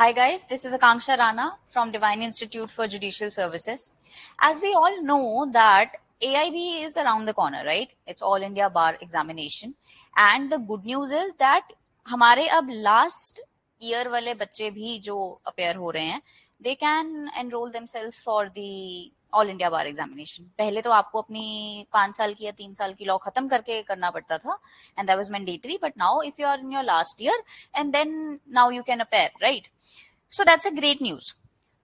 Hi guys, this is Akanksha Rana from Divine Institute for Judicial Services. As we all know that AIB is around the corner, right? It's All India Bar Examination. And the good news is that हमारे अब last year वाले बच्चे भी जो appear हो रहे हैं, they can enroll themselves for the all India bar examination. पहले तो आपको अपनी 5 साल की या 3 साल की लॉ खत्म करके करना पड़ता था and that was mandatory, but now if you are in your last year and then now you can appear, right? So that's a great news.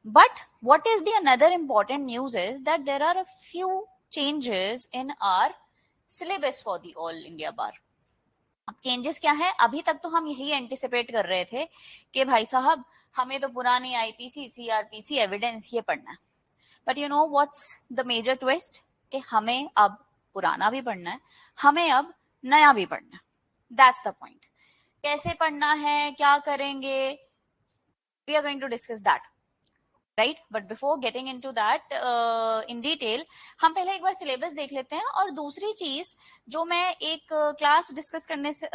But what is the another important news is that there are a few changes in our syllabus for the all India bar. अब changes क्या है? अभी तक तो हम यही anticipate कर रहे थे कि भाई साहब हमें तो पुरानी आईपीसी, सीआरपीसी, एविडेंस ये पढ़ना है. But you know what's the major twist? कि हमें अब पुराना भी पढ़ना है, हमें अब नया भी पढ़ना है. That's the point. कैसे पढ़ना है, क्या करेंगे, we are going to discuss that, right? But before getting into that in detail, हम पहले एक बार सिलेबस देख लेते हैं. और दूसरी चीज जो मैं एक क्लास डिस्कस करने से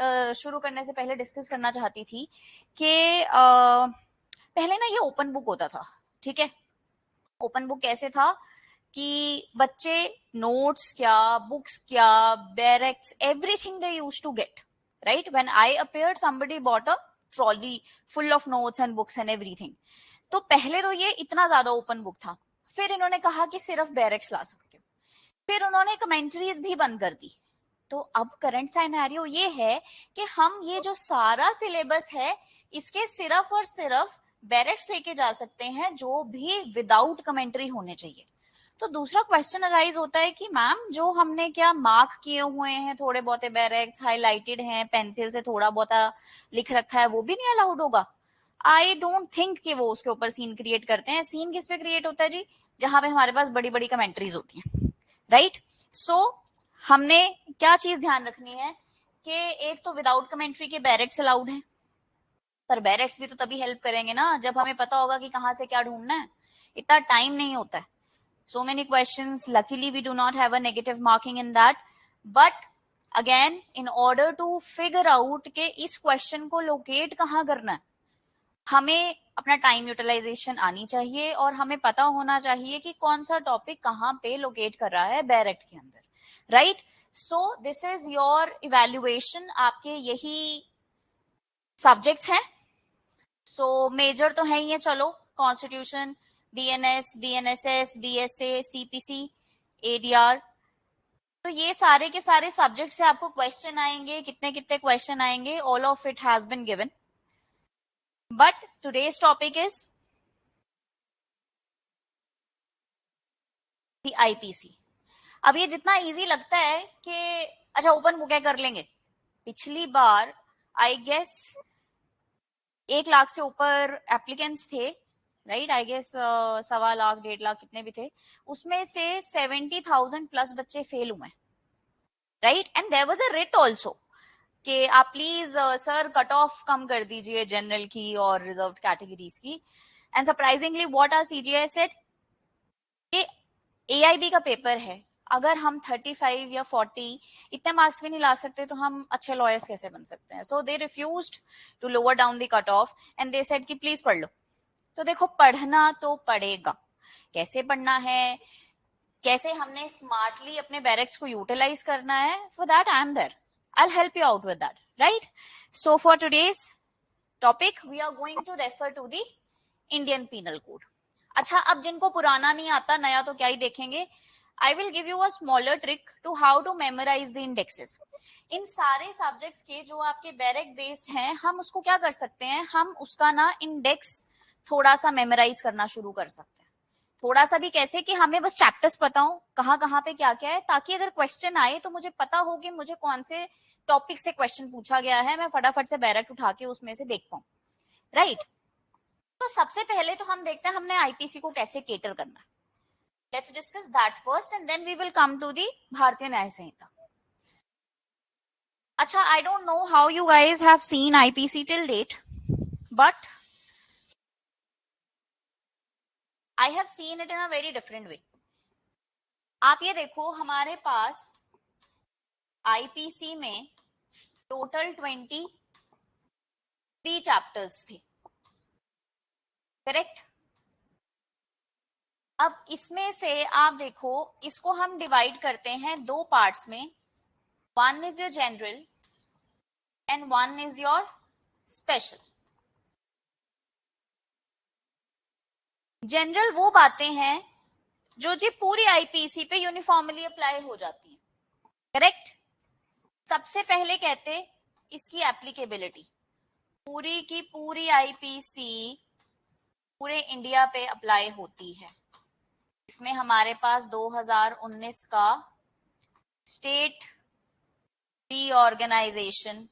शुरू करने से पहले डिस्कस करना चाहती थी कि पहले ना ये ओपन बुक होता था, ठीक है? ओपन बुक कैसे था कि बच्चे नोट्स क्या, बुक्स क्या, bare acts, everything they used to get, right? When I appeared, somebody bought a trolley full of notes and books and everything. तो पहले तो ये इतना ज्यादा ओपन बुक था. फिर इन्होंने कहा कि सिर्फ बैरेक्स ला सकते हो. फिर उन्होंने कमेंट्रीज भी बंद कर दी. तो अब करंट सिनेरियो ये है कि हम ये जो सारा सिलेबस है इसके सिर्फ और सिर्फ बैरेक्स लेके जा सकते हैं, जो भी विदाउट कमेंट्री होने चाहिए. तो दूसरा क्वेश्चन अराइज होता है कि मैम जो हमने क्या मार्क किए हुए हैं, थोड़े बहुत बैरेक्स हाईलाइटेड हैं, पेंसिल से थोड़ा बहुत लिख रखा है, वो भी नहीं अलाउड होगा? आई डोंट थिंक कि वो उसके ऊपर सीन क्रिएट करते हैं. सीन किस पे क्रिएट होता है जी? जहां पे हमारे पास बड़ी बड़ी कमेंट्रीज होती हैं, राइट? सो हमने क्या चीज ध्यान रखनी है कि एक तो विदाउट कमेंट्री के बैरेक्स अलाउड है, पर बैरेक्स भी तो तभी हेल्प करेंगे ना जब हमें पता होगा कि कहां से क्या ढूंढना है. इतना टाइम नहीं होता है. So many questions, luckily we do not have a negative marking in that, but again in order to figure out कि इस question को locate कहाँ करना है, हमें अपना टाइम यूटिलाइजेशन आनी चाहिए और हमें पता होना चाहिए कि कौन सा टॉपिक कहाँ पे लोकेट कर रहा है बैरेक्ट के अंदर, right? So this is your evaluation. आपके यही सब्जेक्ट्स हैं. सो मेजर तो है ही है, चलो, constitution, BNS, BNSS, BSA, CPC, ADR. तो ये सारे के सारे सब्जेक्ट से आपको क्वेश्चन आएंगे. कितने कितने क्वेश्चन आएंगे, all of it has been given. But today's topic is the IPC. अब ये जितना इजी लगता है कि अच्छा ओपन बुक है कर लेंगे, पिछली बार आई गेस 1 लाख से ऊपर एप्लीकेंट्स थे, right? I guess 1.25 lakh 1.5 lakh कितने भी थे, उसमें से 70,000 प्लस बच्चे फेल हुए, right? And there was a writ also कि आप प्लीज सर कट ऑफ कम कर दीजिए जनरल की और रिजर्व्ड कैटेगरीज की. And surprisingly what our CJI said कि एआईबी का पेपर है, अगर हम 35 या 40 इतने मार्क्स भी नहीं ला सकते तो हम अच्छे लॉयर्स कैसे बन सकते हैं? So they refused to lower down the cut off and they said कि प्लीज पढ़ लो. तो देखो पढ़ना तो पड़ेगा. कैसे पढ़ना है, कैसे हमने स्मार्टली अपने बैरेक्स को यूटिलाइज करना है, for that I am there. I will help you out with that, right? So for today's topic we are going to refer to the Indian Penal Code. अच्छा, अब जिनको पुराना नहीं आता, नया तो क्या ही देखेंगे. I will give you a smaller trick to how to memorise the indexes. इन सारे सब्जेक्ट्स के जो आपके बैरेक्ट बेस्ड हैं, हम उसको क्या कर सकते हैं, हम उसका ना इंडेक्स थोड़ा सा मेमोराइज करना शुरू कर सकते हैं. थोड़ा सा भी कैसे कि हमें बस चैप्टर्स पता हो कहाँ कहाँ पे क्या क्या है, ताकि अगर क्वेश्चन आए तो मुझे पता हो कि मुझे कौन से टॉपिक से क्वेश्चन पूछा गया है, मैं फटाफट से बैरेक्ट उठा के उसमें से देख पाऊं, राइट? तो सबसे पहले तो हम देखते हैं हमने आईपीसी को कैसे केटर करना है. Let's discuss that first and then we will come to the Bharatiya Nyaya Sanhita. अच्छा, I don't know how you guys have seen IPC till date, but I have seen it in a very different way. आप ये देखो, हमारे पास आईपीसी में total 23 chapters थे, correct. अब इसमें से आप देखो, इसको हम डिवाइड करते हैं दो पार्ट्स में, one is your general and one is your special. General वो बातें हैं जो जी पूरी आईपीसी पे यूनिफॉर्मली अप्लाई हो जाती है, करेक्ट। सबसे पहले कहते इसकी एप्लीकेबिलिटी, पूरी की पूरी आईपीसी पूरे इंडिया पे अप्लाई होती है। इसमें हमारे पास 2019 का state reorganisation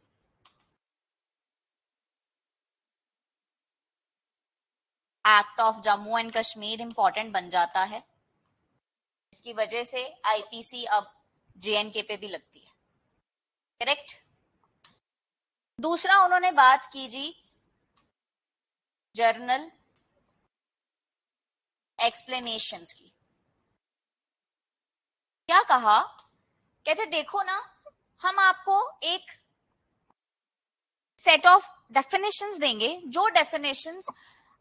act of Jammu and Kashmir important बन जाता है। इसकी वजह से आईपीसी अब जेएनके पे भी लगती है, करेक्ट। दूसरा उन्होंने बात की जी जर्नल एक्सप्लेनेशंस की। क्या कहा, कहते देखो ना, हम आपको एक सेट ऑफ डेफिनेशंस देंगे, जो डेफिनेशंस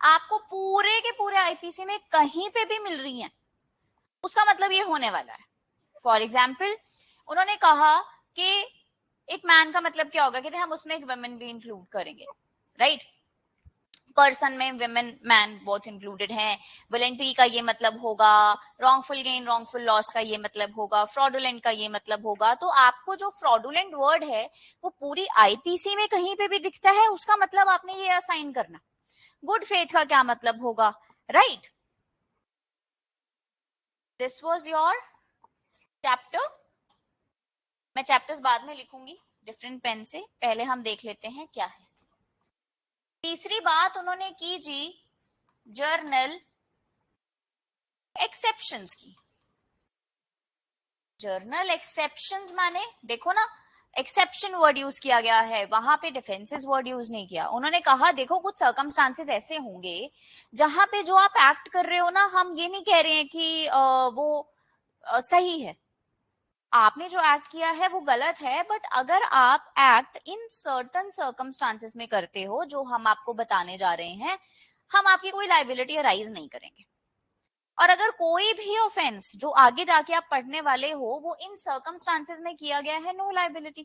आपको पूरे के पूरे आईपीसी में कहीं पे भी मिल रही हैं। उसका मतलब ये होने वाला है, फॉर एग्जाम्पल उन्होंने कहा कि एक मैन का मतलब क्या होगा, कहते हम उसमें एक वुमेन भी इंक्लूड करेंगे, राइट। पर्सन में विमेन मैन बोथ इंक्लूडेड हैं। वॉलेंटरी का ये मतलब होगा, रॉन्गफुल गेन रॉन्गफुल लॉस का ये मतलब होगा, फ्रॉडुलेंट का ये मतलब होगा। तो आपको जो फ्रॉडुलेंट वर्ड है वो पूरी आईपीसी में कहीं पे भी दिखता है, उसका मतलब आपने ये असाइन करना। गुड फेथ का क्या मतलब होगा, right. This was your chapter. मैं चैप्टर्स बाद में लिखूंगी डिफरेंट पेन से, पहले हम देख लेते हैं क्या है। तीसरी बात उन्होंने की जी जर्नल एक्सेप्शंस की। जर्नल एक्सेप्शंस माने देखो ना, एक्सेप्शन वर्ड यूज किया गया है, वहां पे डिफेंसेस वर्ड यूज नहीं किया। उन्होंने कहा देखो कुछ सर्कमस्टांसेस ऐसे होंगे जहां पे जो आप एक्ट कर रहे हो ना, हम ये नहीं कह रहे हैं कि वो सही है, आपने जो एक्ट किया है वो गलत है, बट अगर आप एक्ट इन सर्टन सर्कमस्टांसेस में करते हो जो हम आपको बताने जा रहे हैं, हम आपकी कोई लाइबिलिटी अराइज नहीं करेंगे। और अगर कोई भी ऑफेंस जो आगे जाके आप पढ़ने वाले हो वो इन सर्कमस्टांसेस में किया गया है, नो लाइबिलिटी,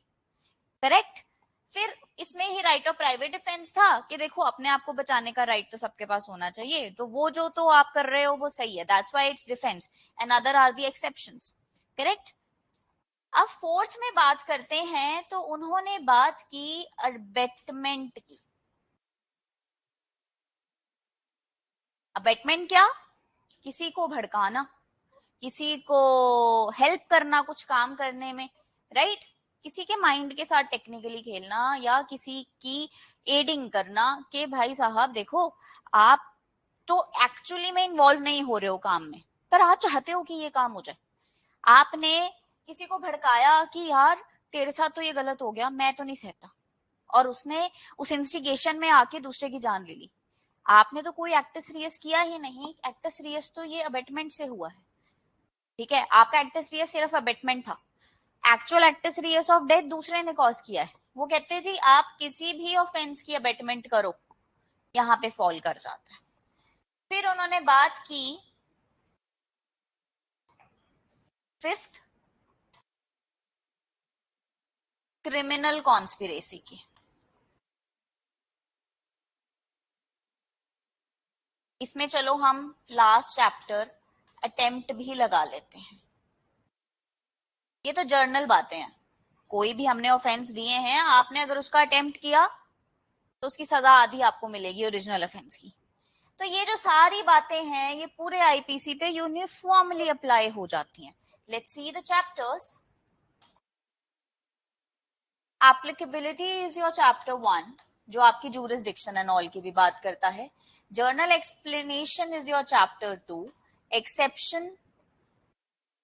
करेक्ट। फिर इसमें ही राइट ऑफ प्राइवेट डिफेंस था कि देखो अपने आप को बचाने का राइट तो सबके पास होना चाहिए, तो वो जो तो आप कर रहे हो वो सही है, that's why it's defence and other are the exceptions, correct. अब फोर्थ में बात करते हैं, तो उन्होंने बात की अबेटमेंट की। अबेटमेंट क्या, किसी को भड़काना, किसी को हेल्प करना कुछ काम करने में, राइट। किसी के माइंड के साथ टेक्निकली खेलना या किसी की एडिंग करना कि भाई साहब देखो आप तो एक्चुअली में इन्वॉल्व नहीं हो रहे हो काम में, पर आप चाहते हो कि ये काम हो जाए। आपने किसी को भड़काया कि यार तेरे साथ तो ये गलत हो गया, मैं तो नहीं सहता, और उसने उस इंस्टिगेशन में आके दूसरे की जान ले ली। आपने तो कोई एक्टस रियस किया ही नहीं, एक्टस रियस तो ये अबेटमेंट से हुआ है, ठीक है। आपका एक्टस रियस सिर्फ अबेटमेंट था, actual acts Reis of death दूसरे ने कॉज किया है। वो कहते हैं जी आप किसी भी ऑफेंस की अबेटमेंट करो, यहाँ पे फॉल कर जाता है। फिर उन्होंने बात की फिफ्थ, क्रिमिनल कॉन्स्पिरेसी की। इसमें चलो हम लास्ट चैप्टर अटेम्प्ट भी लगा लेते हैं। ये तो जर्नल बातें हैं, कोई भी हमने ऑफेंस दिए हैं, आपने अगर उसका अटेम्प्ट किया तो उसकी सजा आधी आपको मिलेगी ओरिजिनल ऑफेंस की। तो ये जो सारी बातें हैं ये पूरे आईपीसी पे यूनिफॉर्मली अप्लाई हो जाती हैं। Let's see the chapters. Applicability is your chapter 1, जो आपकी जूरिसडिक्शन एंड ऑल की भी बात करता है। Journal explanation is your chapter 2। Exception,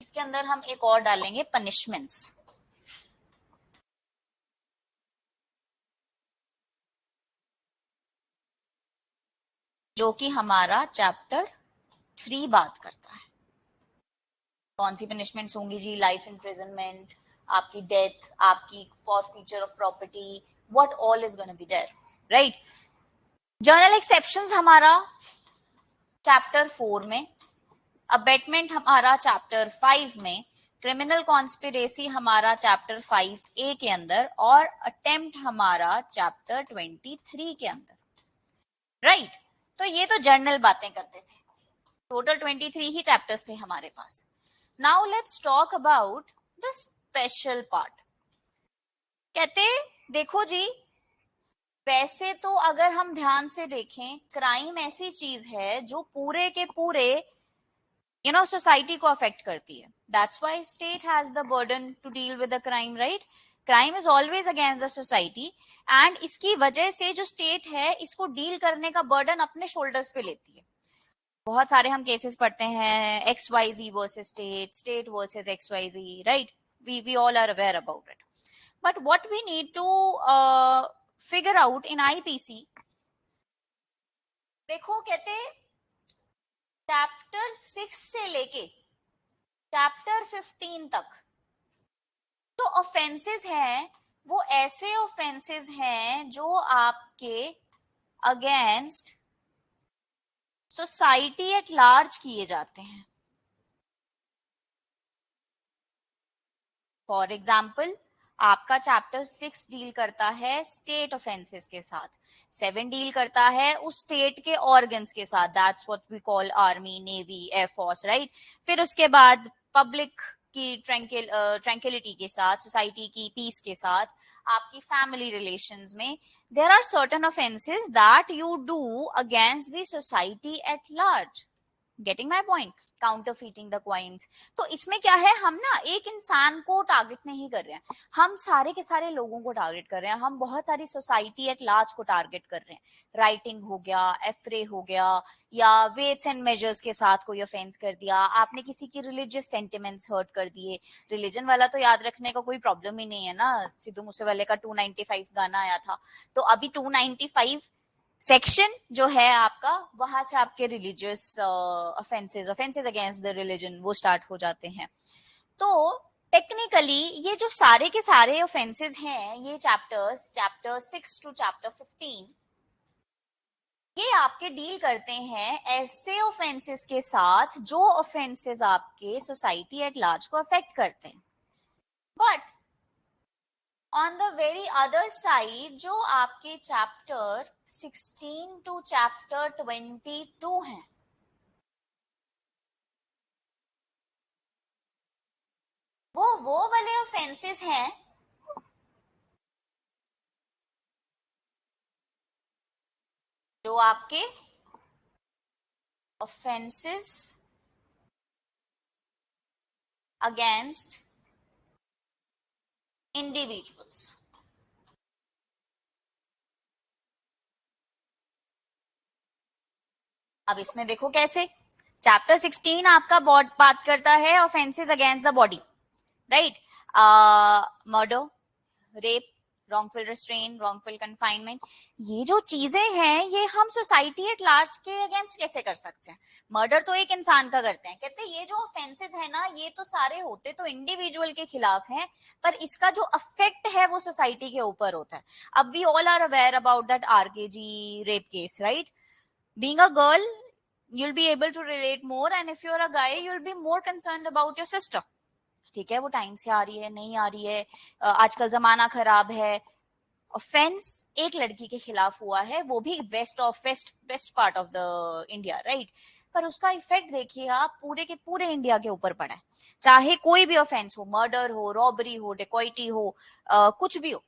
इसके अंदर हम एक और डालेंगे पनिशमेंट्स। जो कि हमारा चैप्टर 3 बात करता है। कौन सी पनिशमेंट्स होंगी जी, लाइफ इम्प्रिजनमेंट, आपकी डेथ, आपकी forfeiture of property, what all is gonna be there, right. General exceptions हमारा चैप्टर 4 में, अबेटमेंट हमारा चैप्टर 5 में, क्रिमिनल कॉन्स्पिरेसी हमारा चैप्टर 5A के अंदर, और अटेम्प्ट हमारा चैप्टर 23 के अंदर, राइट? तो ये तो जर्नल बातें करते थे। टोटल 23 ही चैप्टर्स थे हमारे पास। Now let's talk about the special part. कहते देखो जी, वैसे तो अगर हम ध्यान से देखें, क्राइम ऐसी चीज है जो पूरे के पूरे सोसाइटी को अफेक्ट करती है. That's why state has the burden to deal with the crime, right? Crime is always against the society, and इसकी वजह से जो स्टेट है इसको डील करने का बर्डन अपने शोल्डर्स पे लेती है. बहुत सारे हम केसेस पढ़ते हैं, X Y Z versus state, state versus X Y Z, right? We all are aware about it. But what we need to figure out in IPC, देखो कहते चैप्टर 6 से लेके चैप्टर 15 तक जो ऑफेंसेस हैं वो ऐसे ऑफेंसेस हैं जो आपके अगेंस्ट सोसाइटी एट लार्ज किए जाते हैं. फॉर एग्जाम्पल, आपका चैप्टर 6 डील करता है स्टेट ऑफेंसेस के साथ, 7 डील करता है उस स्टेट के ऑर्गन्स के साथ, that's what we call army, navy, air force, right? फिर उसके बाद पब्लिक की ट्रैंक्विलिटी के साथ, सोसाइटी की पीस के साथ, आपकी फैमिली रिलेशंस में there are certain offences that you do against the society at large. Getting my point? Counterfeiting the coins. तो इसमें क्या है, हम ना एक इंसान को टारगेट नहीं कर रहे हैं, हम सारे के सारे लोगों को टारगेट कर रहे हैं, हम बहुत सारी सोसाइटी एट लार्ज को टारगेट कर रहे हैं. राइटिंग हो गया, एफ्रे हो गया, या वेट्स एंड मेजर्स के साथ कोई ऑफेंस कर दिया, आपने किसी की रिलीजियस सेंटिमेंट्स हर्ट कर दिए. रिलीजन वाला तो याद रखने का कोई प्रॉब्लम ही नहीं है ना, सिद्धू मूसेवाले का 295 गाना आया था, तो अभी 295 सेक्शन जो है आपका, वहां से आपके religious offences against the religion वो स्टार्ट हो जाते हैं. तो टेक्निकली ये जो सारे के सारे ऑफेंसेस हैं, ये चैप्टर 6 टू चैप्टर 15, ये आपके डील करते हैं ऐसे ऑफेंसेस के साथ जो ऑफेंसेस आपके सोसाइटी एट लार्ज को अफेक्ट करते हैं. But on the very other side, जो आपके चैप्टर 16 टू चैप्टर 22 हैं, वो वाले ऑफेंसेस हैं जो आपके ऑफेंसेस अगेंस्ट इंडिविजुअल्स. अब इसमें देखो कैसे, चैप्टर 16 आपका बात करता है offences against the body, right? Murder, rape, wrongful restraint, wrongful confinement, ये जो चीजें हैं ये हम सोसाइटी एट लार्ज के अगेंस्ट कैसे कर सकते हैं? मर्डर तो एक इंसान का करते हैं, कहते हैं ये जो ऑफेंसेस है ना, ये तो सारे होते तो इंडिविजुअल के खिलाफ हैं, पर इसका जो अफेक्ट है वो सोसाइटी के ऊपर होता है. अब we all are aware about that RKG rape case, right? Being a girl, you'll be able to relate more, and if you're a guy, you'll be more concerned about your sister. ठीक है, वो time से आ रही है, नहीं आ रही है, आजकल जमाना खराब है. ऑफेंस एक लड़की के खिलाफ हुआ है, वो भी west part of the India, right? पर उसका इफेक्ट देखिए आप, पूरे के पूरे इंडिया के ऊपर पड़ा है. चाहे कोई भी ऑफेंस हो, मर्डर हो, रॉबरी हो, डेकोइटी हो, कुछ भी हो,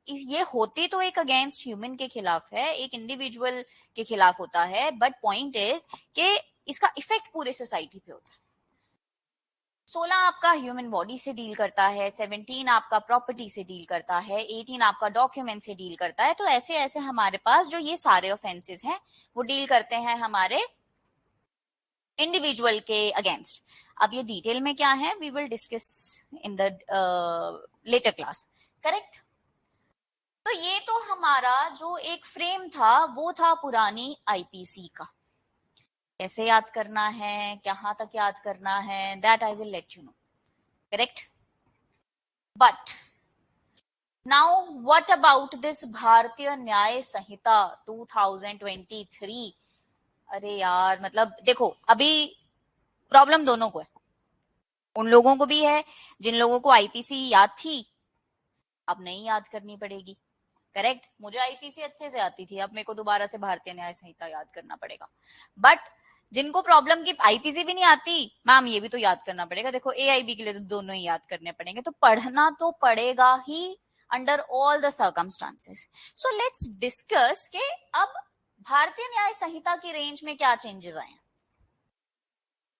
ये होती तो एक अगेंस्ट ह्यूमन के खिलाफ है, एक इंडिविजुअल के खिलाफ होता है. बट पॉइंट इज कि इसका इफेक्ट पूरे सोसाइटी पे होता है. 16 आपका ह्यूमन बॉडी से डील करता है, 17 आपका प्रॉपर्टी से डील करता है, 18 आपका डॉक्यूमेंट से डील करता है. तो ऐसे ऐसे हमारे पास जो ये सारे ऑफेंसेस हैं वो डील करते हैं हमारे इंडिविजुअल के अगेंस्ट. अब ये डिटेल में क्या है, we will discuss in the later class, correct? तो ये तो हमारा जो एक फ्रेम था वो था पुरानी आईपीसी का. कैसे याद करना है, कहां तक याद करना है, that I will let you know, correct? But now what about this भारतीय न्याय संहिता 2023, अरे यार मतलब देखो, अभी प्रॉब्लम दोनों को है, उन लोगों को भी है जिन लोगों को आईपीसी याद थी, अब नहीं याद करनी पड़ेगी। करेक्ट, मुझे आईपीसी अच्छे से आती थी, अब मेरे को दोबारा से भारतीय न्याय संहिता याद करना पड़ेगा। बट जिनको प्रॉब्लम की आईपीसी भी नहीं आती, मैम ये भी तो याद करना पड़ेगा, देखो एआईबी के लिए तो दोनों ही याद करने पड़ेंगे, तो पढ़ना तो पड़ेगा ही under all the circumstances. So let's discuss के अब भारतीय न्याय संहिता की रेंज में क्या चेंजेस आए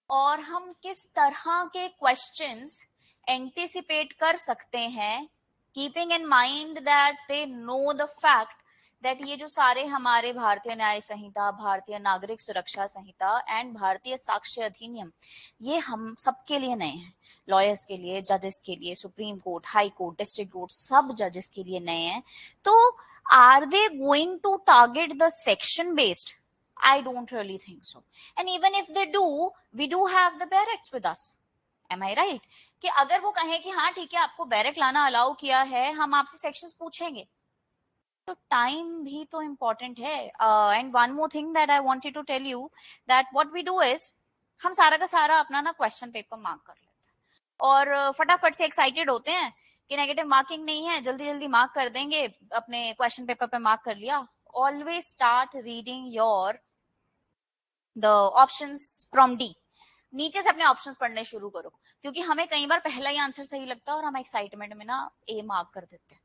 और हम किस तरह के क्वेश्चंस एंटिसिपेट कर सकते हैं, keeping in mind that they know the fact that ये जो सारे हमारे भारतीय न्याय संहिता, भारतीय नागरिक सुरक्षा संहिता एंड भारतीय साक्ष्य अधिनियम, ये हम सबके लिए नए हैं, लॉयर्स के लिए, जजेस के लिए, supreme court, high court, district court, सब जजेस के लिए नए हैं। तो are they going to target the section based? I don't really think so. And even if they do, we do have the barracks with us. Am I right? कि अगर वो कहें कि हाँ ठीक है आपको बैरक लाना अलाउ किया है, हम आपसे सेक्शंस पूछेंगे, तो टाइम भी तो इम्पोर्टेंट है। And one more thing that I wanted to tell you, that what we do is, हम सारा का सारा अपना ना क्वेश्चन पेपर मार्क कर लेते हैं और फटाफट से एक्साइटेड होते हैं कि नेगेटिव मार्किंग नहीं है, जल्दी जल्दी मार्क कर देंगे, अपने क्वेश्चन पेपर पे मार्क कर लिया। Always start reading your the options from D, नीचे से अपने ऑप्शंस पढ़ने शुरू करो, क्योंकि हमें कई बार पहला ही आंसर सही लगता है और हम एक्साइटमेंट में ना ए मार्क कर देते हैं।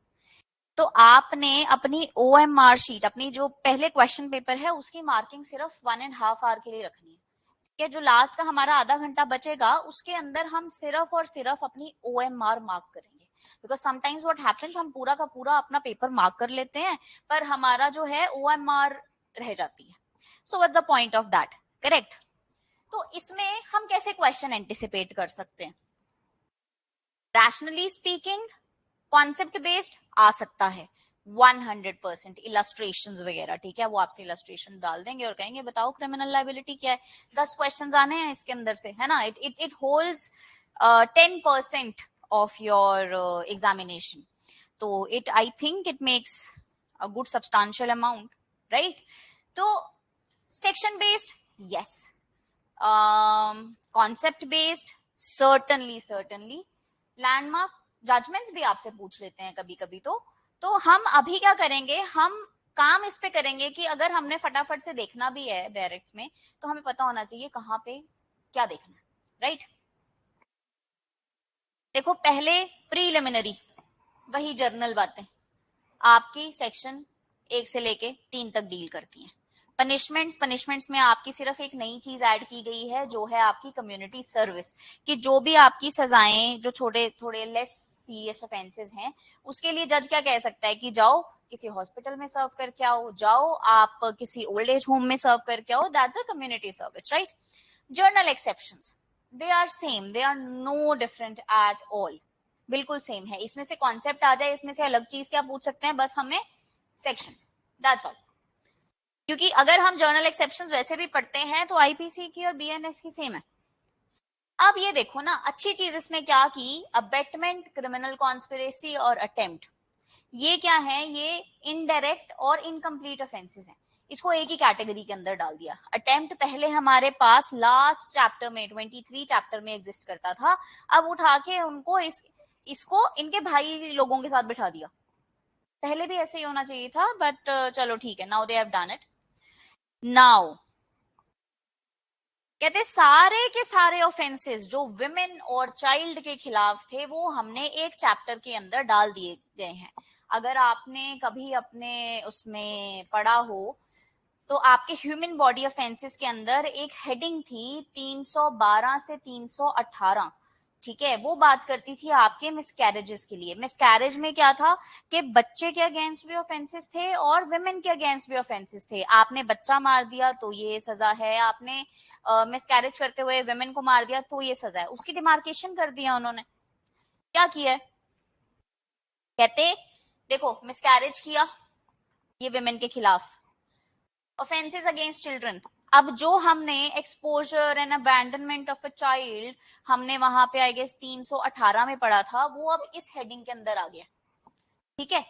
तो आपने अपनी ओएमआर शीट, अपनी जो पहले क्वेश्चन पेपर है उसकी मार्किंग सिर्फ 1.5 आवर के लिए रखनी है, कि जो लास्ट का हमारा आधा घंटा बचेगा उसके अंदर हम सिर्फ और सिर्फ अपनी ओएमआर मार्क करेंगे। बिकॉज समटाइम्स व्हाट हैपेंस, हम पूरा का पूरा अपना पेपर मार्क कर लेते हैं पर हमारा जो है ओएमआर रह जाती है। So what's the point of that? Correct. तो इसमें हम कैसे क्वेश्चन एंटिसिपेट कर सकते हैं? रैशनली स्पीकिंग कॉन्सेप्ट बेस्ड आ सकता है 100%, इलस्ट्रेशंस वगैरह, ठीक है, वो आपसे इलस्ट्रेशन डाल देंगे और कहेंगे बताओ क्रिमिनल लायबिलिटी क्या है, 10 क्वेश्चंस आने हैं इसके अंदर से, है ना। It it it holds 10% of your examination, तो it I think it makes a good substantial amount, right. तो section based, yes, concept based, certainly landmark judgements भी आपसे पूछ लेते हैं कभी कभी। तो हम अभी क्या करेंगे, हम काम इस पे करेंगे कि अगर हमने फटाफट से देखना भी है बैरेक्स में, तो हमें पता होना चाहिए कहाँ पे क्या देखना है, राइट। देखो पहले प्रीलिमिनरी, वही जर्नल बातें आपकी सेक्शन 1 से लेके 3 तक डील करती हैं। पनिशमेंट्स में आपकी सिर्फ एक नई चीज ऐड की गई है, जो है आपकी कम्युनिटी सर्विस, कि जो भी आपकी सजाएं जो छोटे थोड़े लेस सीरियस ऑफेंसेस हैं, उसके लिए जज क्या कह सकता है कि जाओ किसी हॉस्पिटल में सर्व करके आओ, जाओ आप किसी ओल्ड एज होम में सर्व करके आओ, that's a community service, right. General exceptions, they are same, they are no different at all, बिल्कुल सेम है। इसमें से कॉन्सेप्ट आ जाए, इसमें से अलग चीज क्या पूछ सकते हैं, बस हमें सेक्शन, दैट्स ऑल। क्योंकि अगर हम जर्नल एक्सेप्शंस वैसे भी पढ़ते हैं तो आईपीसी की और बीएनएस की सेम है। अब ये देखो ना, अच्छी चीज इसमें क्या की, अबेटमेंट, क्रिमिनल कॉन्स्पिरेसी और अटेम्प्ट, ये क्या है, ये इनडायरेक्ट और इनकम्प्लीट ऑफेंसेस हैं, इसको एक ही कैटेगरी के अंदर डाल दिया। अटेम्प्ट पहले हमारे पास लास्ट चैप्टर में 23 चैप्टर में एग्जिस्ट करता था, अब उठा के उनको इसको इनके भाई लोगों के साथ बिठा दिया। पहले भी ऐसे ही होना चाहिए था, बट चलो ठीक है, now they have done it. Now कहते सारे के सारे ऑफेंसेस जो विमेन और चाइल्ड के खिलाफ थे वो हमने एक चैप्टर के अंदर डाल दिए गए हैं। अगर आपने कभी अपने उसमें पढ़ा हो तो आपके ह्यूमन बॉडी ऑफेंसेस के अंदर एक हेडिंग थी 312 से 318, ठीक है, वो बात करती थी आपके मिसकैरेजेस के लिए। मिसकैरेज में क्या था कि बच्चे के अगेंस्ट भी ऑफेंसेस थे और विमेन के अगेंस्ट भी ऑफेंसेस थे। आपने बच्चा मार दिया तो ये सजा है, आपने मिसकैरेज करते हुए विमेन को मार दिया तो ये सजा है। उसकी डिमार्केशन कर दिया उन्होंने। क्या किया है, कहते देखो मिसकैरेज किया ये विमेन के खिलाफ, ऑफेंसेस अगेंस्ट चिल्ड्रन, अब जो हमने exposure and abandonment of a child हमने वहां पे आई गेस 318 में पढ़ा था, वो अब इस हेडिंग के अंदर आ गया, ठीक है।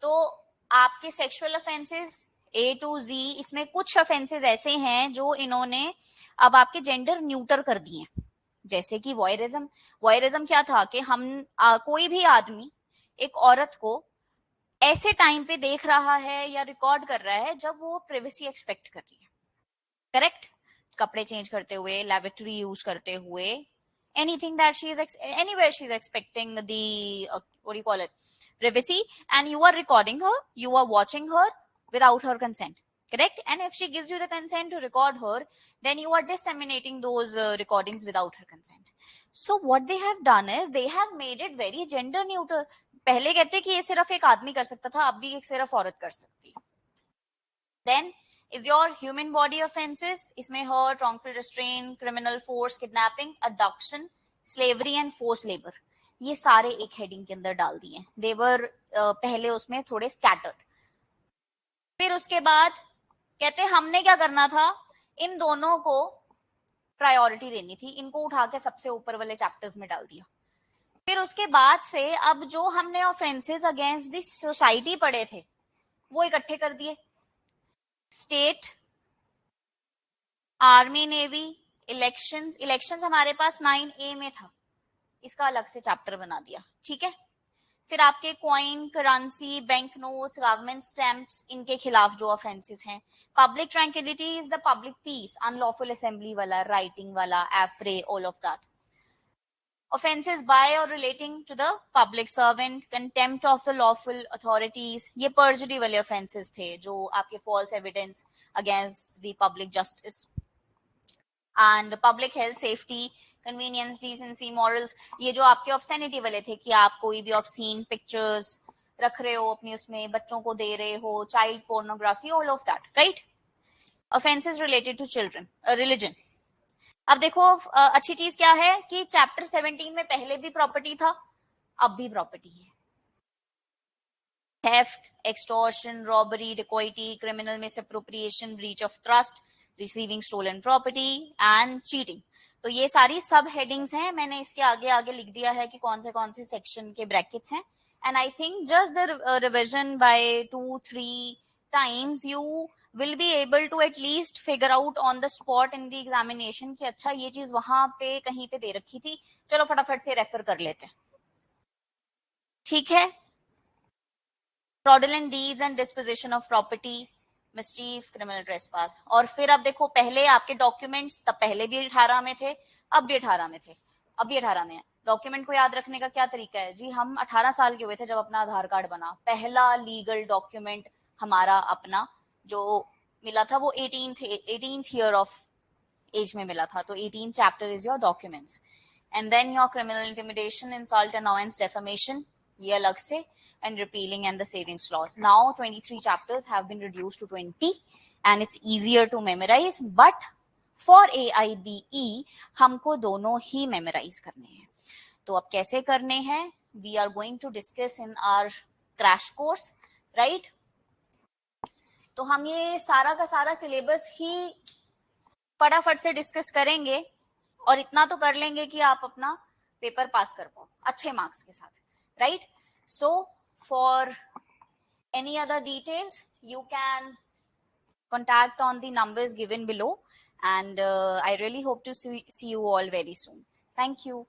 तो आपके sexual offences A to Z, इसमें कुछ ऑफेंसेस ऐसे हैं जो इन्होंने अब आपके जेंडर न्यूटर कर दिए हैं, जैसे कि वॉयरिज्म। वॉयरिज्म क्या था कि हम कोई भी आदमी एक औरत को ऐसे टाइम पे देख रहा है या रिकॉर्ड कर रहा है जब वो प्राइवेसी एक्सपेक्ट कर रही है, करेक्ट? कपड़े चेंज करते हुए, लैबोरेटरी यूज करते हुए, anything that she is anywhere she is expecting the what do you call it, privacy, and you are recording her, you are watching her without her consent, correct? And if she gives you the consent to record her, then you are disseminating those recordings without her consent. So what they have done is they have made it very gender neutral. पहले कहते कि ये सिर्फ एक आदमी कर सकता था, अब भी एक सिर्फ औरत कर सकती है. Then is your human body offenses, इसमें hurt, wrongful restraint, criminal force, kidnapping, abduction, slavery and forced labor, ये सारे एक हेडिंग के अंदर डाल दिए. They were पहले उसमें थोड़े scattered. फिर उसके बाद कहते हमने क्या करना था, इन दोनों को प्रायोरिटी देनी थी, इनको उठा के सबसे ऊपर वाले चैप्टर्स में डाल दिया. फिर उसके बाद से अब जो हमने ऑफेंसेस अगेंस्ट द सोसाइटी पढ़े थे वो इकट्ठे कर दिए. State, army, navy, elections. Elections हमारे पास 9A में था, इसका अलग से चैप्टर बना दिया, ठीक है. फिर आपके coin, currency, bank notes, government stamps, इनके खिलाफ जो ऑफेंसेस हैं. Public tranquillity is the public peace, unlawful assembly वाला, राइटिंग वाला, affray, all of that. Offenses by or relating to the public servant, contempt of the lawful authorities, ये perjury वाले offenses थे जो आपके false evidence against the public justice, and public health, safety, convenience, decency, morals, ये जो आपके obscenity वाले थे कि आप कोई भी obscene pictures रख रहे हो अपनी उसमें, बच्चों को दे रहे हो, child pornography, all of that, right? Offenses related to children, religion. अब देखो अच्छी चीज क्या है कि चैप्टर 17 में पहले भी प्रॉपर्टी था, अब भी प्रॉपर्टी है. Theft, extortion, robbery, dacoity, criminal misappropriation, breach of trust, receiving stolen property and cheating. तो ये सारी सब हेडिंग्स हैं. मैंने इसके आगे आगे लिख दिया है कि कौन से सेक्शन के ब्रैकेट्स हैं. And I think just the revision by 2-3 times you will be able to at least figure out on the spot in the examination कि अच्छा ये चीज वहां पे कहीं पे दे रखी थी, चलो फटाफट से रेफर कर लेते हैं, ठीक है. fraudulent deeds and disposition of property, mischief, criminal trespass. और फिर अब देखो पहले आपके डॉक्यूमेंट्स तब पहले भी 18 में थे, अब भी 18 में थे, अब भी 18 में है. डॉक्यूमेंट को याद रखने का क्या तरीका है जी, हम 18 साल के हुए थे जब अपना आधार कार्ड बना, पहला लीगल डॉक्यूमेंट हमारा अपना जो मिला था वो 18th ईयर ऑफ एज में मिला था. तो 18th chapter is your documents. And then your criminal intimidation, insult, annoyance, defamation, ये अलग से, and repealing and the savings clause. Now 23 chapters have been reduced to 20 and it's easier to memorize, but for AIBE हमको दोनों ही memorize करने हैं. तो अब कैसे करने हैं, we are going to discuss in our crash course, right? तो हम ये सारा का सारा सिलेबस ही फटाफट से डिस्कस करेंगे और इतना तो कर लेंगे कि आप अपना पेपर पास कर पाओ अच्छे मार्क्स के साथ, right? So for any other details you can contact on the numbers given below, and I really hope to see you all very soon. Thank you.